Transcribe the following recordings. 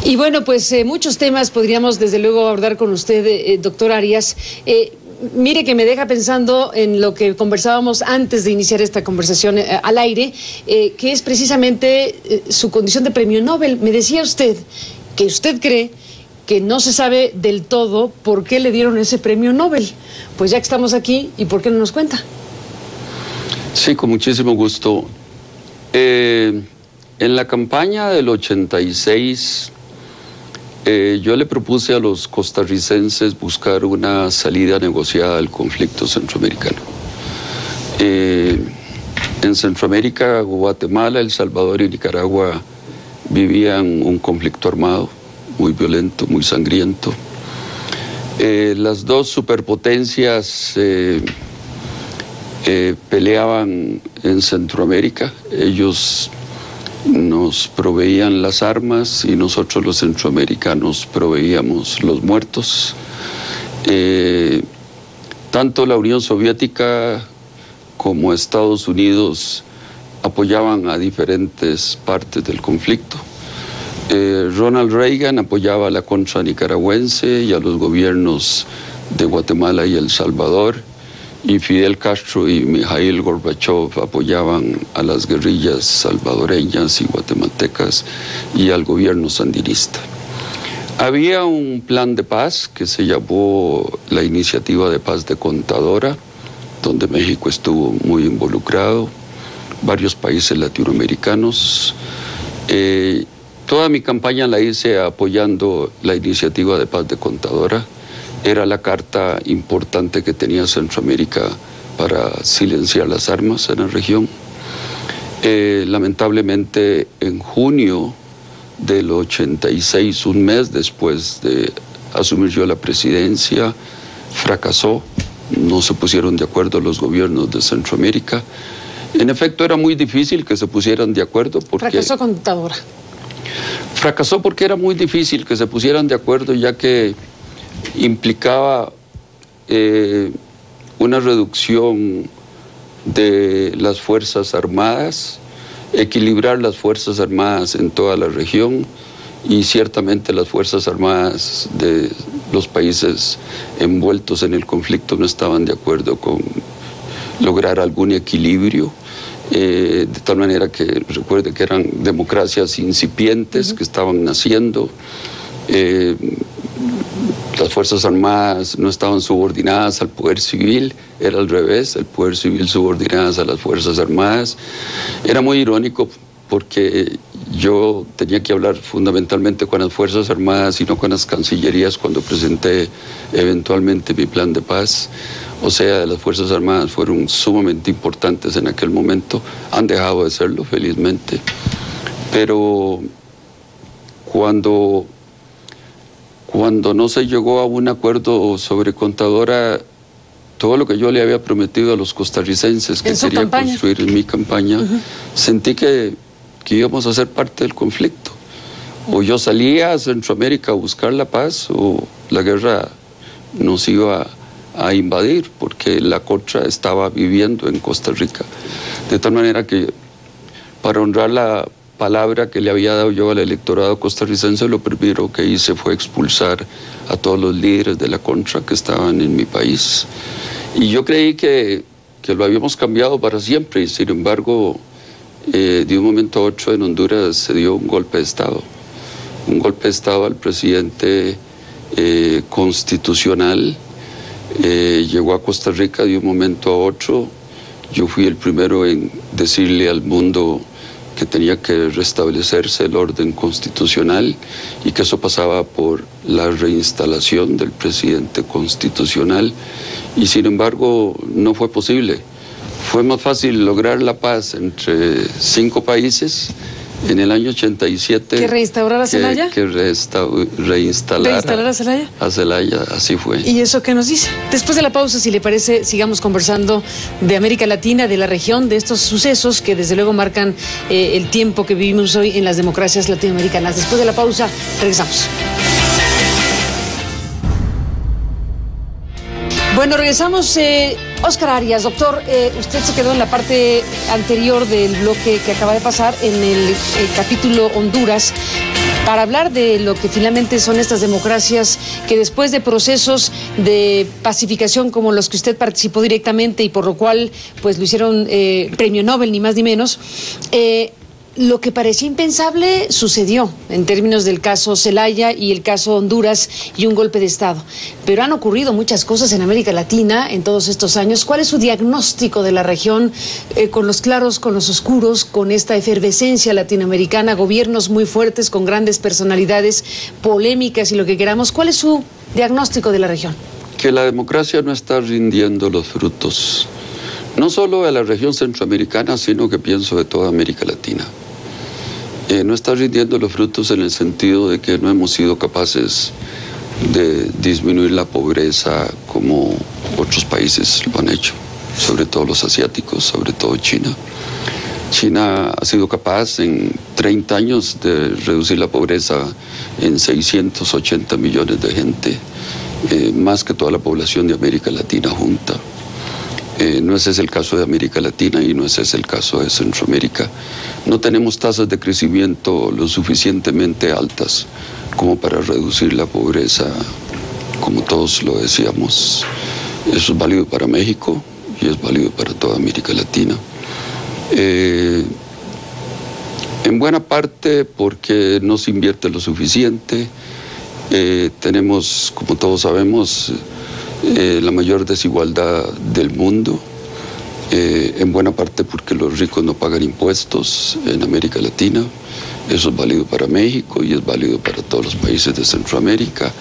Y bueno, pues muchos temas podríamos desde luego abordar con usted, doctor Arias. Mire que me deja pensando en lo que conversábamos antes de iniciar esta conversación al aire, que es precisamente su condición de premio Nobel. Me decía usted que usted cree que no se sabe del todo por qué le dieron ese premio Nobel. Pues ya que estamos aquí, ¿y por qué no nos cuenta? Sí, con muchísimo gusto. En la campaña del 86, yo le propuse a los costarricenses buscar una salida negociada al conflicto centroamericano. En Centroamérica, Guatemala, El Salvador y Nicaragua vivían un conflicto armado muy violento, muy sangriento. Las dos superpotencias peleaban en Centroamérica. Ellos nos proveían las armas y nosotros los centroamericanos proveíamos los muertos. Tanto la Unión Soviética como Estados Unidos apoyaban a diferentes partes del conflicto. Ronald Reagan apoyaba a la contra nicaragüense y a los gobiernos de Guatemala y El Salvador, y Fidel Castro y Mikhail Gorbachev apoyaban a las guerrillas salvadoreñas y guatemaltecas y al gobierno sandinista. Había un plan de paz que se llamó la Iniciativa de Paz de Contadora, donde México estuvo muy involucrado, varios países latinoamericanos. Toda mi campaña la hice apoyando la Iniciativa de Paz de Contadora. Era la carta importante que tenía Centroamérica para silenciar las armas en la región. Lamentablemente, en junio del 86, un mes después de asumir yo la presidencia, fracasó. No se pusieron de acuerdo los gobiernos de Centroamérica. En efecto, era muy difícil que se pusieran de acuerdo porque... Fracasó Contadora. Fracasó porque era muy difícil que se pusieran de acuerdo, ya que implicaba una reducción de las Fuerzas Armadas, equilibrar las Fuerzas Armadas en toda la región, y ciertamente las Fuerzas Armadas de los países envueltos en el conflicto no estaban de acuerdo con lograr algún equilibrio. De tal manera que recuerde que eran democracias incipientes que estaban naciendo. Las Fuerzas Armadas no estaban subordinadas al poder civil, era al revés, el poder civil subordinadas a las Fuerzas Armadas. Era muy irónico porque yo tenía que hablar fundamentalmente con las Fuerzas Armadas y no con las cancillerías cuando presenté eventualmente mi plan de paz. O sea, las Fuerzas Armadas fueron sumamente importantes en aquel momento, han dejado de serlo, felizmente. Pero cuando no se llegó a un acuerdo sobre Contadora, todo lo que yo le había prometido a los costarricenses que quería construir en mi campaña, sentí que íbamos a ser parte del conflicto. O yo salía a Centroamérica a buscar la paz, o la guerra nos iba a invadir, porque la contra estaba viviendo en Costa Rica. De tal manera que, para honrar la palabra que le había dado yo al electorado costarricense, lo primero que hice fue expulsar a todos los líderes de la contra que estaban en mi país. Y yo creí que lo habíamos cambiado para siempre, y sin embargo, de un momento a otro en Honduras se dio un golpe de Estado. Un golpe de Estado al presidente constitucional. Llegó a Costa Rica de un momento a otro. Yo fui el primero en decirle al mundo que tenía que restablecerse el orden constitucional y que eso pasaba por la reinstalación del presidente constitucional, y sin embargo no fue posible. Fue más fácil lograr la paz entre 5 países en el año 87. ¿Que reinstaurar a Zelaya? Que reinstalar a Zelaya, así fue. ¿Y eso qué nos dice? Después de la pausa, si le parece, sigamos conversando de América Latina, de la región, de estos sucesos que desde luego marcan el tiempo que vivimos hoy en las democracias latinoamericanas. Después de la pausa, regresamos. Bueno, regresamos. Óscar Arias, doctor, usted se quedó en la parte anterior del bloque que acaba de pasar, en el capítulo Honduras. para hablar de lo que finalmente son estas democracias que después de procesos de pacificación como los que usted participó directamente y por lo cual pues lo hicieron premio Nobel, ni más ni menos, lo que parecía impensable sucedió en términos del caso Zelaya y el caso Honduras y un golpe de Estado. Pero han ocurrido muchas cosas en América Latina en todos estos años. ¿Cuál es su diagnóstico de la región, con los claros, con los oscuros, con esta efervescencia latinoamericana, gobiernos muy fuertes, con grandes personalidades, polémicas y lo que queramos? ¿Cuál es su diagnóstico de la región? Que la democracia no está rindiendo los frutos, no solo de la región centroamericana, sino que pienso de toda América Latina. No está rindiendo los frutos en el sentido de que no hemos sido capaces de disminuir la pobreza como otros países lo han hecho, sobre todo los asiáticos, sobre todo China. China ha sido capaz en 30 años de reducir la pobreza en 680 millones de gente, más que toda la población de América Latina junta. No ese es el caso de América Latina y no ese es el caso de Centroamérica. No tenemos tasas de crecimiento lo suficientemente altas como para reducir la pobreza, como todos lo decíamos. Eso es válido para México y es válido para toda América Latina. En buena parte porque no se invierte lo suficiente. Tenemos, como todos sabemos, la mayor desigualdad del mundo, en buena parte porque los ricos no pagan impuestos en América Latina. Eso es válido para México y es válido para todos los países de Centroamérica.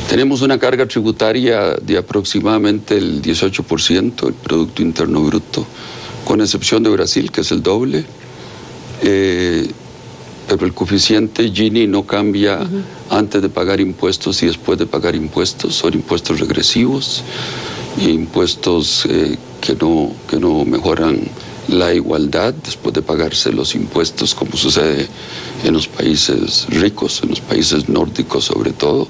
Tenemos una carga tributaria de aproximadamente el 18% del Producto Interno Bruto, con excepción de Brasil, que es el doble. Pero el coeficiente Gini no cambia antes de pagar impuestos y después de pagar impuestos. Son impuestos regresivos, impuestos que no mejoran la igualdad después de pagarse los impuestos, como sucede en los países ricos, en los países nórdicos sobre todo.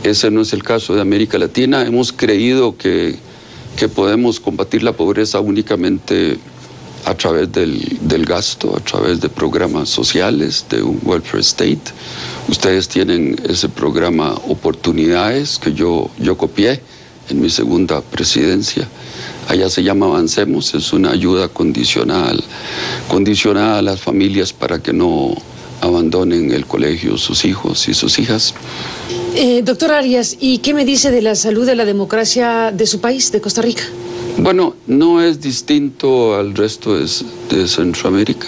Ese no es el caso de América Latina. Hemos creído que podemos combatir la pobreza únicamente a través del gasto, a través de programas sociales, de un welfare state. Ustedes tienen ese programa Oportunidades que yo copié en mi segunda presidencia. Allá se llama Avancemos, es una ayuda condicionada a las familias para que no abandonen el colegio sus hijos y sus hijas. Doctor Arias, ¿y qué me dice de la salud de la democracia de su país, de Costa Rica? Bueno, no es distinto al resto de Centroamérica.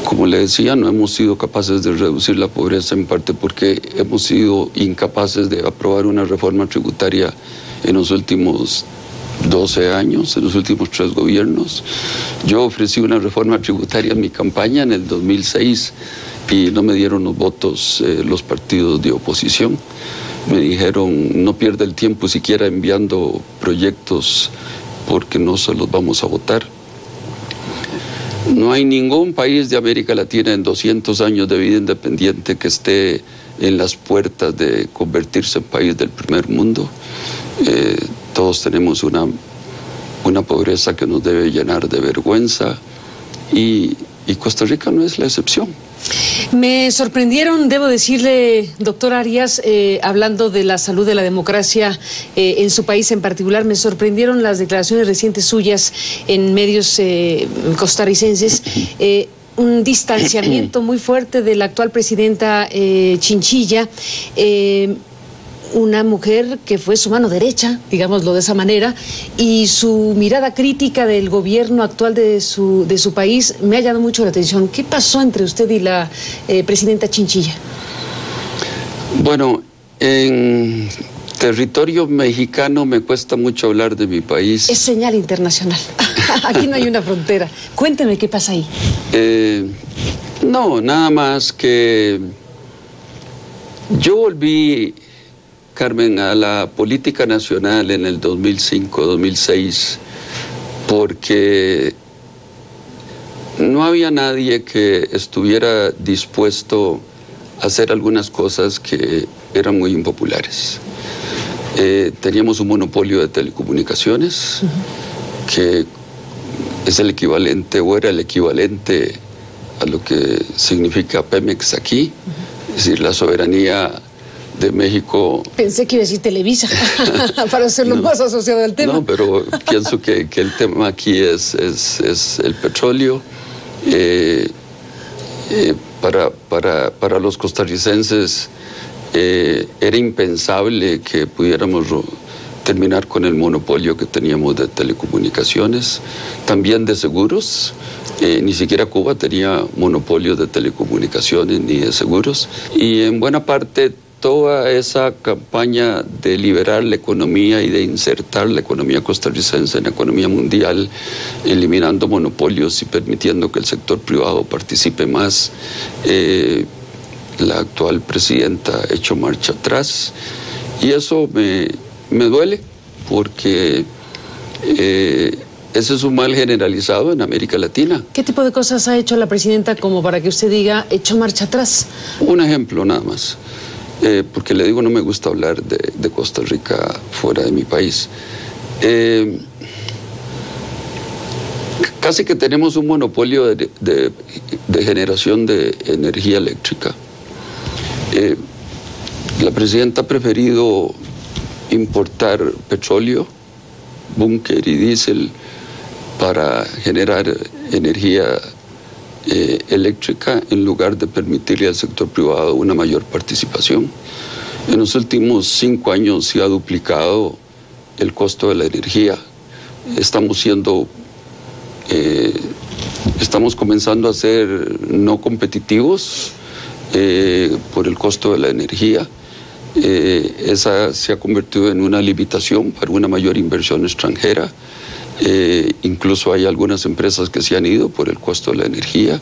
Como le decía, no hemos sido capaces de reducir la pobreza, en parte porque hemos sido incapaces de aprobar una reforma tributaria en los últimos 12 años, en los últimos 3 gobiernos. Yo ofrecí una reforma tributaria en mi campaña en el 2006 y no me dieron los votos los partidos de oposición. Me dijeron, no pierda el tiempo siquiera enviando proyectos porque no se los vamos a votar. No hay ningún país de América Latina en 200 años de vida independiente que esté en las puertas de convertirse en país del primer mundo. Todos tenemos una pobreza que nos debe llenar de vergüenza y Costa Rica no es la excepción. Me sorprendieron, debo decirle, doctor Arias, hablando de la salud de la democracia en su país en particular, me sorprendieron las declaraciones recientes suyas en medios costarricenses, un distanciamiento muy fuerte de la actual presidenta Chinchilla, una mujer que fue su mano derecha, digámoslo de esa manera, y su mirada crítica del gobierno actual de su país me ha llamado mucho la atención. ¿Qué pasó entre usted y la presidenta Chinchilla? Bueno, en territorio mexicano me cuesta mucho hablar de mi país. Es señal internacional. Aquí no hay una frontera. Cuénteme qué pasa ahí. No, nada más que yo volví, Carmen, a la política nacional en el 2005-2006 porque no había nadie que estuviera dispuesto a hacer algunas cosas que eran muy impopulares. Teníamos un monopolio de telecomunicaciones que es el equivalente o era el equivalente a lo que significa Pemex aquí. Es decir, la soberanía de México... Pensé que iba a decir Televisa, para hacerlo más asociado al tema. No, pero pienso que el tema aquí es el petróleo. Para los costarricenses era impensable que pudiéramos terminar con el monopolio que teníamos de telecomunicaciones, también de seguros. Ni siquiera Cuba tenía monopolio de telecomunicaciones ni de seguros. Y en buena parte toda esa campaña de liberar la economía y de insertar la economía costarricense en la economía mundial, eliminando monopolios y permitiendo que el sector privado participe más, la actual presidenta ha hecho marcha atrás. Y eso me duele, porque ese es un mal generalizado en América Latina. ¿Qué tipo de cosas ha hecho la presidenta como para que usted diga, hecho marcha atrás? Un ejemplo nada más. Porque le digo, no me gusta hablar de Costa Rica fuera de mi país. Casi que tenemos un monopolio de generación de energía eléctrica. La presidenta ha preferido importar petróleo, búnker y diésel para generar energía eléctrica en lugar de permitirle al sector privado una mayor participación. En los últimos 5 años se ha duplicado el costo de la energía. Estamos comenzando a ser no competitivos por el costo de la energía. Esa se ha convertido en una limitación para una mayor inversión extranjera. Incluso hay algunas empresas que se han ido por el costo de la energía.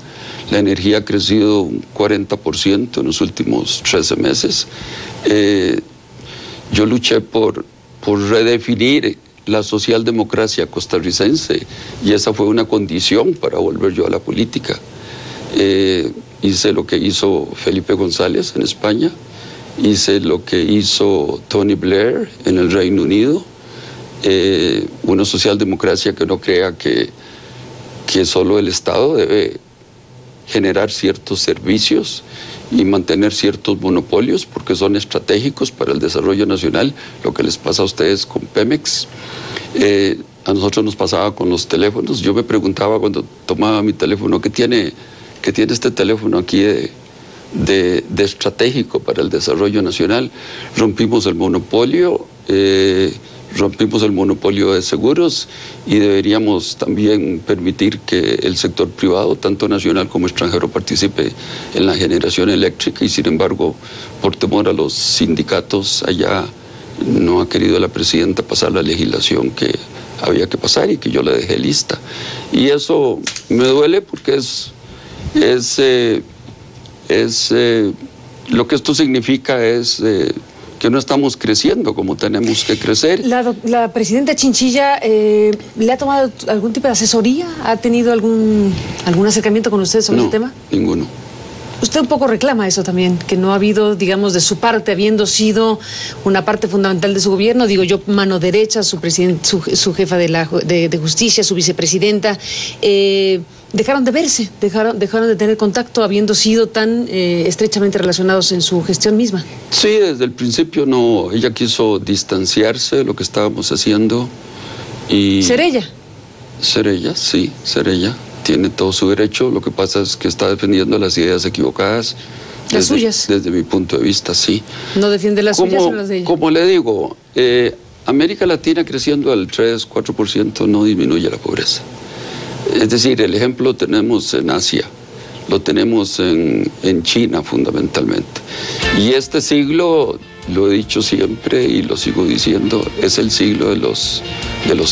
La energía ha crecido un 40% en los últimos 13 meses. Yo luché por redefinir la socialdemocracia costarricense y esa fue una condición para volver yo a la política. Hice lo que hizo Felipe González en España, hice lo que hizo Tony Blair en el Reino Unido. Una socialdemocracia que no crea que solo el Estado debe generar ciertos servicios y mantener ciertos monopolios porque son estratégicos para el desarrollo nacional, lo que les pasa a ustedes con Pemex. A nosotros nos pasaba con los teléfonos. Yo me preguntaba cuando tomaba mi teléfono, ¿qué tiene este teléfono aquí de estratégico para el desarrollo nacional? Rompimos el monopolio, de seguros y deberíamos también permitir que el sector privado, tanto nacional como extranjero, participe en la generación eléctrica y sin embargo, por temor a los sindicatos allá, no ha querido la presidenta pasar la legislación que había que pasar y que yo le dejé lista. Y eso me duele porque lo que esto significa es que no estamos creciendo como tenemos que crecer. ¿La presidenta Chinchilla le ha tomado algún tipo de asesoría? ¿Ha tenido algún acercamiento con usted sobre el tema? Ninguno. Usted un poco reclama eso también, que no ha habido, digamos, de su parte, habiendo sido una parte fundamental de su gobierno, digo yo, mano derecha, su jefa de justicia, su vicepresidenta, dejaron de verse, dejaron de tener contacto, habiendo sido tan estrechamente relacionados en su gestión misma. Sí, desde el principio no, ella quiso distanciarse de lo que estábamos haciendo y... ¿Ser ella? Ser ella, sí, ser ella. Tiene todo su derecho, lo que pasa es que está defendiendo las ideas equivocadas. Las suyas. Desde mi punto de vista, sí. ¿No defiende las suyas o las de ella? Como le digo, América Latina creciendo al 3-4% no disminuye la pobreza. Es decir, el ejemplo lo tenemos en Asia, lo tenemos en China fundamentalmente. Y este siglo, lo he dicho siempre y lo sigo diciendo, es el siglo de los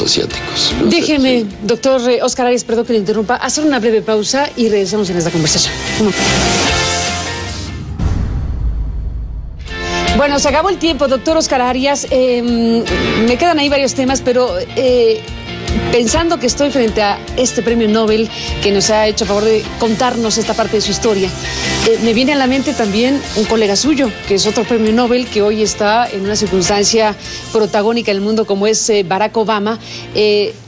asiáticos. Déjeme, doctor Óscar Arias, perdón que le interrumpa, hacer una breve pausa y regresamos en esta conversación. Bueno, se acabó el tiempo, doctor Óscar Arias. Me quedan ahí varios temas, pero pensando que estoy frente a este premio Nobel que nos ha hecho a favor de contarnos esta parte de su historia, me viene a la mente también un colega suyo, que es otro premio Nobel que hoy está en una circunstancia protagónica en el mundo como es Barack Obama.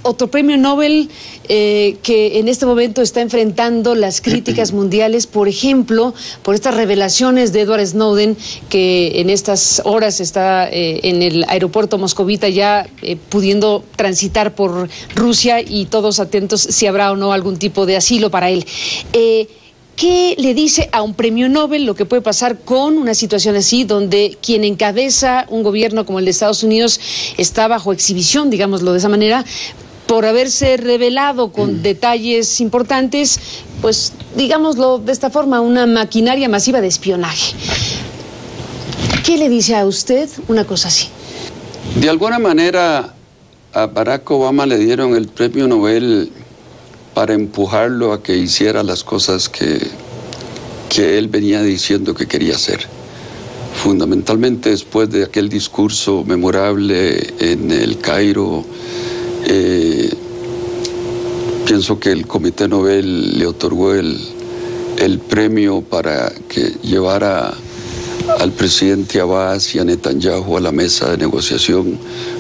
Otro premio Nobel que en este momento está enfrentando las críticas mundiales, por ejemplo, por estas revelaciones de Edward Snowden, que en estas horas está en el aeropuerto moscovita ya pudiendo transitar por Rusia, y todos atentos si habrá o no algún tipo de asilo para él. ¿Qué le dice a un premio Nobel lo que puede pasar con una situación así, donde quien encabeza un gobierno como el de Estados Unidos está bajo exhibición, digámoslo de esa manera, por haberse revelado con detalles importantes, pues digámoslo de esta forma, una maquinaria masiva de espionaje? ¿Qué le dice a usted una cosa así? De alguna manera a Barack Obama le dieron el premio Nobel para empujarlo a que hiciera las cosas que él venía diciendo que quería hacer. Fundamentalmente después de aquel discurso memorable en el Cairo, pienso que el Comité Nobel le otorgó el premio para que llevara al presidente Abbas y a Netanyahu a la mesa de negociación,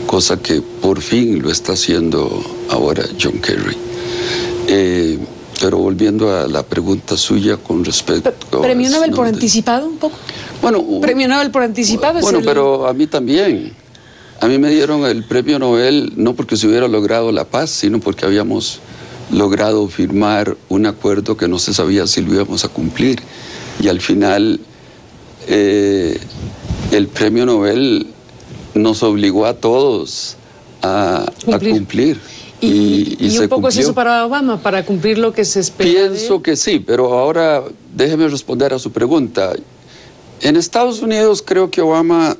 cosa que por fin lo está haciendo ahora John Kerry. Pero volviendo a la pregunta suya con respecto ¿Premio a Nobel por anticipado un poco? Bueno, ¿Premio Nobel por anticipado? Bueno, pero a mí también. A mí me dieron el premio Nobel no porque se hubiera logrado la paz, sino porque habíamos logrado firmar un acuerdo que no se sabía si lo íbamos a cumplir. Y al final el premio Nobel nos obligó a todos a cumplir. Y un poco es eso para Obama, para cumplir lo que se espera. Pienso que sí, pero ahora déjeme responder a su pregunta. En Estados Unidos creo que Obama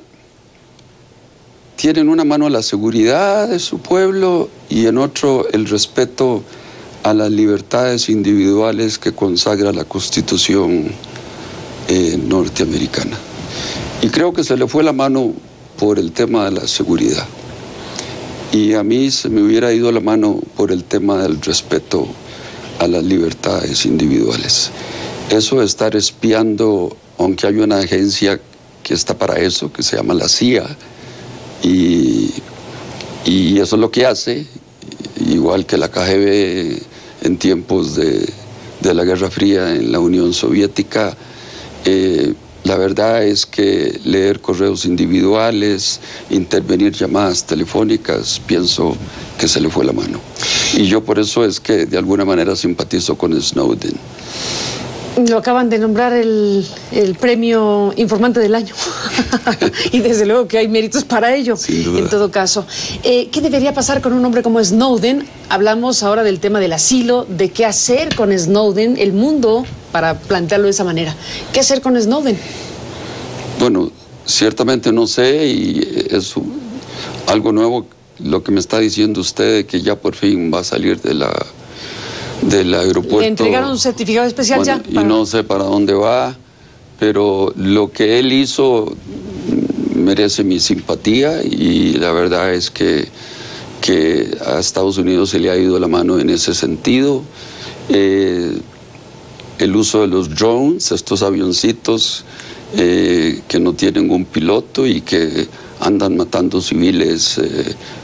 tiene en una mano la seguridad de su pueblo y en otro el respeto a las libertades individuales que consagra la Constitución norteamericana. Y creo que se le fue la mano por el tema de la seguridad. Y a mí se me hubiera ido la mano por el tema del respeto a las libertades individuales. Eso de estar espiando, aunque hay una agencia que está para eso, que se llama la CIA, y eso es lo que hace, igual que la KGB en tiempos de la Guerra Fría en la Unión Soviética. La verdad es que leer correos individuales, intervenir llamadas telefónicas, pienso que se le fue la mano. Y yo por eso es que de alguna manera simpatizo con Snowden. Lo acaban de nombrar el premio Informante del Año. Y desde luego que hay méritos para ello, en todo caso. ¿Qué debería pasar con un hombre como Snowden? Hablamos ahora del tema del asilo, de qué hacer con Snowden, el mundo, para plantearlo de esa manera. ¿Qué hacer con Snowden? Bueno, ciertamente no sé, y es algo nuevo lo que me está diciendo usted, que ya por fin va a salir del aeropuerto. ¿Le entregaron un certificado especial? Bueno, ya? Y no sé para dónde va, pero lo que él hizo merece mi simpatía, y la verdad es que a Estados Unidos se le ha ido la mano en ese sentido. El uso de los drones, estos avioncitos que no tienen un piloto y que andan matando civiles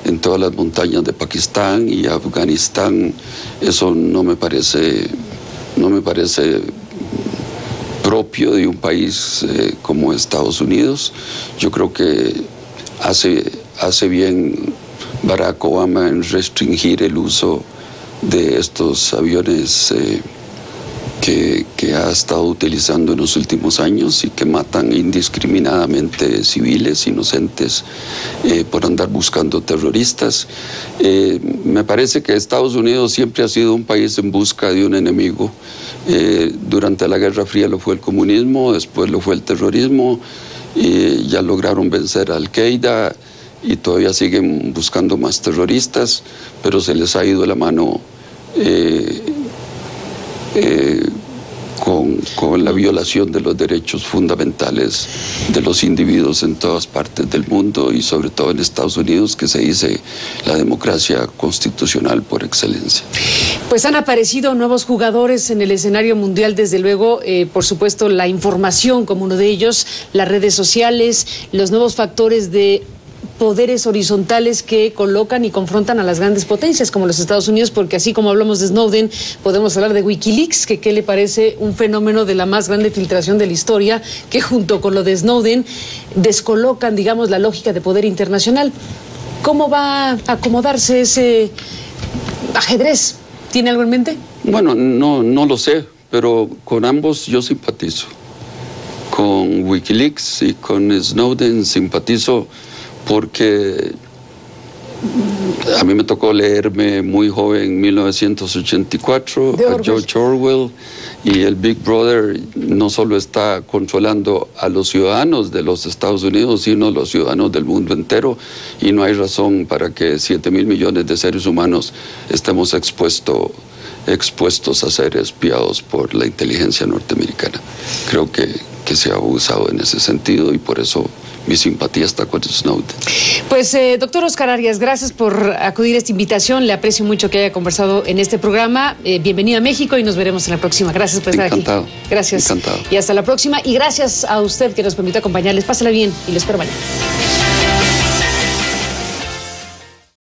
en todas las montañas de Pakistán y Afganistán, eso no me parece propio de un país como Estados Unidos. Yo creo que hace bien Barack Obama en restringir el uso de estos aviones que ha estado utilizando en los últimos años y que matan indiscriminadamente civiles inocentes por andar buscando terroristas. Me parece que Estados Unidos siempre ha sido un país en busca de un enemigo. Durante la Guerra Fría lo fue el comunismo, después lo fue el terrorismo, ya lograron vencer a Al-Qaeda y todavía siguen buscando más terroristas, pero se les ha ido la mano con la violación de los derechos fundamentales de los individuos en todas partes del mundo, y sobre todo en Estados Unidos, que se dice la democracia constitucional por excelencia. Pues han aparecido nuevos jugadores en el escenario mundial, desde luego, por supuesto la información como uno de ellos, las redes sociales, los nuevos factores de poderes horizontales que colocan y confrontan a las grandes potencias como los Estados Unidos, porque así como hablamos de Snowden, podemos hablar de Wikileaks, que ¿qué le parece un fenómeno de la más grande filtración de la historia, que junto con lo de Snowden descolocan, digamos, la lógica de poder internacional? ¿Cómo va a acomodarse ese ajedrez? ¿Tiene algo en mente? Bueno, no lo sé, pero con ambos yo simpatizo. Con Wikileaks y con Snowden simpatizo porque a mí me tocó leerme muy joven 1984 a George Orwell, y el Big Brother no solo está controlando a los ciudadanos de los Estados Unidos, sino a los ciudadanos del mundo entero, y no hay razón para que 7.000 millones de seres humanos estemos expuestos a ser espiados por la inteligencia norteamericana. Creo que se ha abusado en ese sentido, y por eso mi simpatía está con Snowden. Pues, doctor Oscar Arias, gracias por acudir a esta invitación. Le aprecio mucho que haya conversado en este programa. Bienvenido a México y nos veremos en la próxima. Gracias por estar aquí. Encantado. Gracias. Encantado. Y hasta la próxima. Y gracias a usted que nos permite acompañarles. Pásala bien y lo espero mañana.